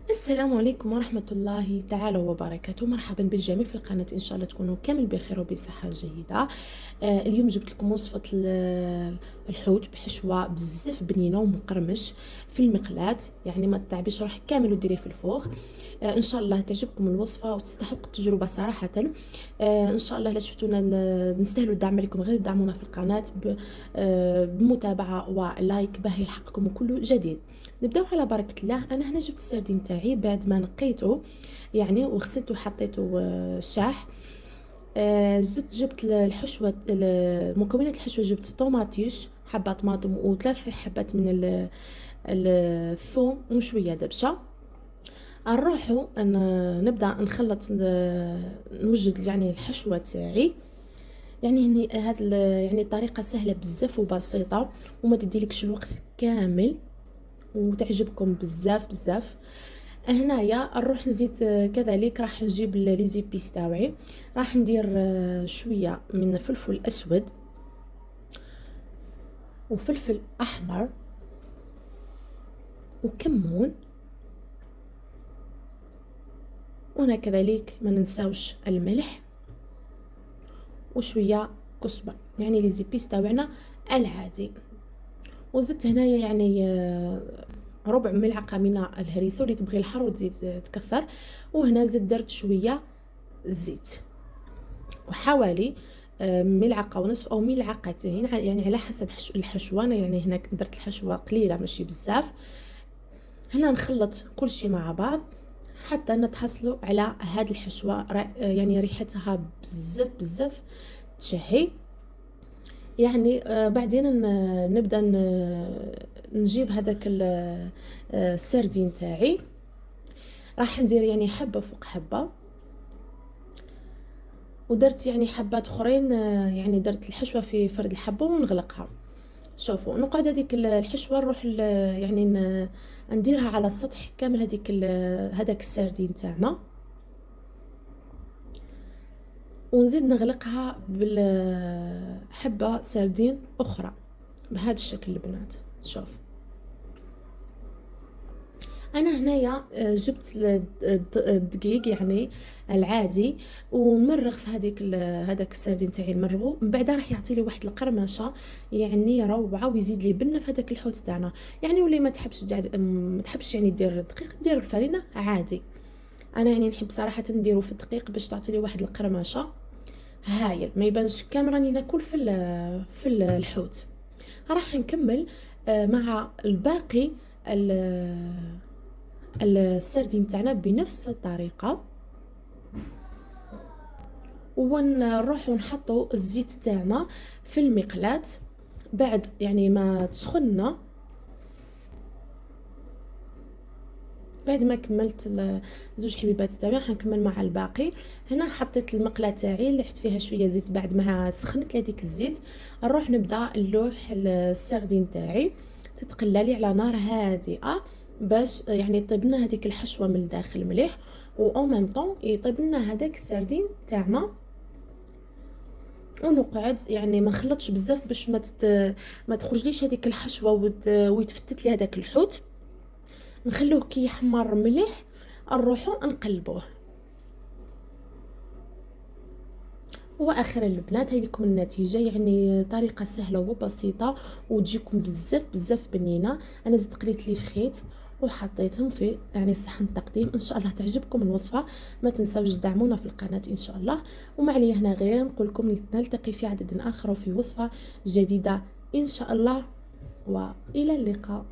السلام عليكم ورحمة الله تعالى وبركاته. مرحبا بالجميع في القناة، إن شاء الله تكونوا كامل بخير وبصحة جيدة. اليوم جبت لكم وصفة الحوت بحشوة بزاف بنينة ومقرمش في المقلاة، يعني ما تتعبيش روحك كامل وديريه في الفوغ. ان شاء الله تعجبكم الوصفه وتستحق التجربه صراحه. ان شاء الله الا شفتونا نستاهلوا الدعم، عليكم غير دعمونا في القناه بمتابعه ولايك باه يلحقكم كل جديد. نبداو على بركه الله. انا هنا جبت السردين تاعي بعد ما نقيته يعني وغسلته وحطيته شاح. جبت الحشوه، مكونات الحشوه. جبت طوماطيش، حبه طماطم وثلاث حبات من الثوم وشويه دبشه. نروحو نبدا نخلط، نوجد يعني الحشوه تاعي. يعني هني يعني الطريقه سهله بزاف وبسيطه وما تديلكش الوقت كامل وتعجبكم بزاف بزاف. هنايا نروح نزيد كذلك راح نجيب لي زيبيس تاوعي. راح ندير شويه من فلفل اسود وفلفل احمر وكمون، وهنا كذلك ما ننساوش الملح وشويه كزبره، يعني لي زيبيس تاوعنا العادي. وزدت هنايا يعني ربع ملعقه من الهريسه، واللي تبغي الحار وتزيد تكثر. وهنا زدت درت شويه زيت وحوالي ملعقه ونصف او ملعقتين، يعني على حسب الحشوه. أنا يعني هنا درت الحشوه قليله ماشي بزاف. هنا نخلط كل شيء مع بعض حتى نتحصلوا على هاد الحشوه، يعني ريحتها بزاف بزاف تشهي. يعني بعدين نبدا نجيب هذاك السردين تاعي. راح ندير يعني حبه فوق حبه، ودرت يعني حبات اخرين، يعني درت الحشوه في فرد الحبه ونغلقها. شوفوا نقعد هذيك الحشوه نروح يعني نديرها على السطح كامل، هذاك السردين تاعنا، ونزيد نغلقها بالحبه سردين اخرى بهذا الشكل البنات. شوف انا هنايا جبت الدقيق يعني العادي ونمرغ في هذاك السردين تاعي المرغو. من بعد راح يعطي لي واحد القرمشه يعني روعه، ويزيد لي بنه في هذاك الحوت تاعنا. يعني واللي ما تحبش يعني دير الدقيق، دير الفرينه عادي. انا يعني نحب صراحه نديرو في الدقيق باش تعطي لي واحد القرمشه هايل، ما يبانش كامل راني ناكل في الحوت. راح نكمل مع الباقي السردين تاعنا بنفس الطريقه، ونروح نحطوا الزيت تاعنا في المقلاة بعد يعني ما تسخنا. بعد ما كملت زوج حبيبات تاعي حنكمل مع الباقي. هنا حطيت المقلاة تاعي اللي حط فيها شويه زيت. بعد ما سخنت لهذيك الزيت نروح نبدا نلوح السردين تاعي، تتقلى لي على نار هادئه باش يعني يطيب لنا هذيك الحشوه من الداخل مليح، و ميم طون يطيب لنا هذاك السردين تاعنا. ونقعد يعني ما نخلطش بزاف باش ما تخرجليش هذيك الحشوه ويتفتت لي هذاك الحوت. نخلوه كي يحمر مليح نروحو نقلبوه. واخيرا البنات هذيكم النتيجه، يعني طريقه سهله وبسيطه وتجيكم بزاف بزاف بنينه. انا زدت قليت لي فخيت وحطيتهم في يعني صحن التقديم. ان شاء الله تعجبكم الوصفه. ما تنساوش تدعمونا في القناه ان شاء الله. وما عليا هنا غير نقول لكم نلتقي في عدد اخر وفي وصفه جديده ان شاء الله، والى اللقاء.